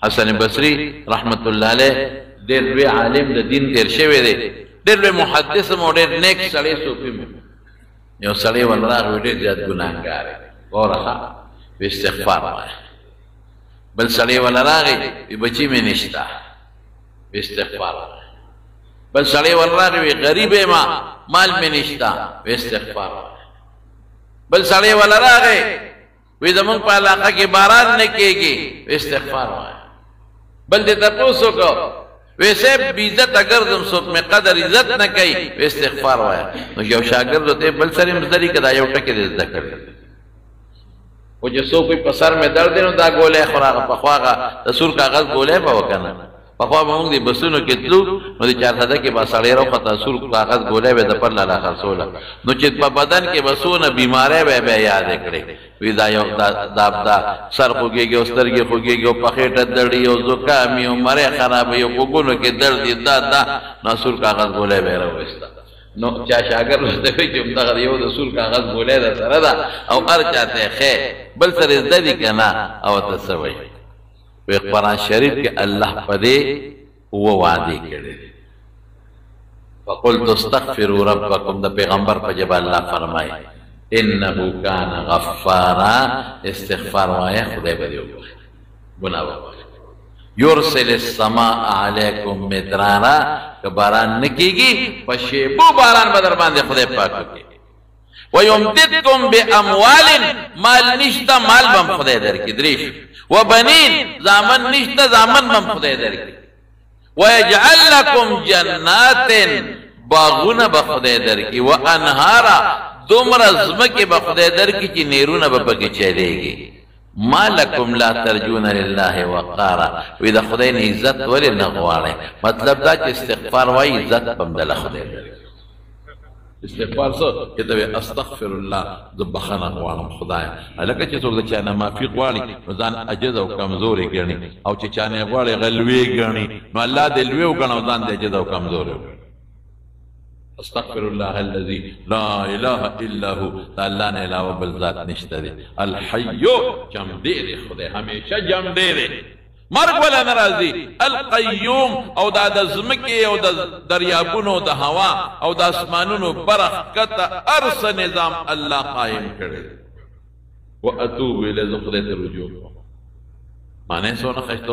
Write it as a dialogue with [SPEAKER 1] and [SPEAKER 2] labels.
[SPEAKER 1] حسن بصری رحمت الله علیه ډېر لوی عالم د دین تیر شوی دی ډېر لوی محدث هم او ډېر نیک سړی صوفي م یو سړی ول راغی ډېر زیات ګناهګار وروره استغفار وایه بل سړی ول راغی بچی مې نشته استغفار وایه بل سړی ول راغی غریب ما مال مې نشته استغفار وایه بل سړی ول راغی وی زمونږ په علاقه کې باران نه کېږي استغفار وایه بل دې تپوس وکړو وی صاحب عزت اگر تم څوک مې قدر عزت نه کوي استغفار وایه نو یو شاګرد ته بل سره مزدري کړه یو ټکی دې زده کړ او چې څوک په سر مې درد نو دا ګولې خوراغه په خواغه د سور کاغذ ګولې به وکنه په خوا به موږ دې بسونو کې تلو نو د 400 کې به سړی راوخته سور کاغذ ګولې به د پر لاله خرڅوله نو چې په بدن کې بسونه بیمارۍ به یاد کړې وی دا یو دا سر خوږېږي او سترګې خوږېږي او په خېټه دړي او زکامي او مرۍ خرابوي او غوږونو کې درد دي دا نو سور کاغذ ګولې به راوسته نو چا شاګرد ورته وایي چې همدغه یو د سور کاغذ ګولۍ در سره ده او هر چاته ښې بل سره زده دي که نه او ته څه وایي وی قرآن شریف کې الله په دې اوه وعدې کړې دي فقلت استغفروا ربکم د پیغمبر په ژبه الله فرمایي انه کان غفارا استغفار وایه خدای به دې وبخښي ګناه به وبخښي یرسل السماء علیکم مدرارا که باران نه کېږي په شیبو باران به در باندې خدای پاک وکړي ویمددکم باموال مال نشته مال به هم خدای درکړي دریش وبنین زامن نشته زامن به هم خدای درکړي ویجعل لکم جنات باغونه به خدای درکړي وانهارا دومره ځمکې به خدای درکړي چې نیرونه به پکې چلیږي ما لکم لا ترجون لله وقارا وی دا خدای نه عزت ولې نه غواړئ مطلب دا چې استغفار وایي عزت به هم دله خدای درکړي استغفار څه چې ته استغفر الله زه بخښنه غواړم خدایه هلکه چې څوک د چا نه معافي غواړي نو ځان عجز او کمزورې ګڼي او چې چا نه غواړي هغه لوی ګڼي نو الله دې لوی وګڼه او ځان دې عجز او کمزورې وګڼي استغفر الله الذي لا اله الا هو دا الله نه علاوه بل ذات نشته دی الحي جم دی خدای همیشه جم دی مرګ ولا ناراضي القيوم او دا د زمکه او د دریابونو د هوا او د اسمانونو برکت ارس نظام الله قائم کړي واتوب الى ذکر رجوع معنی سونه خشتو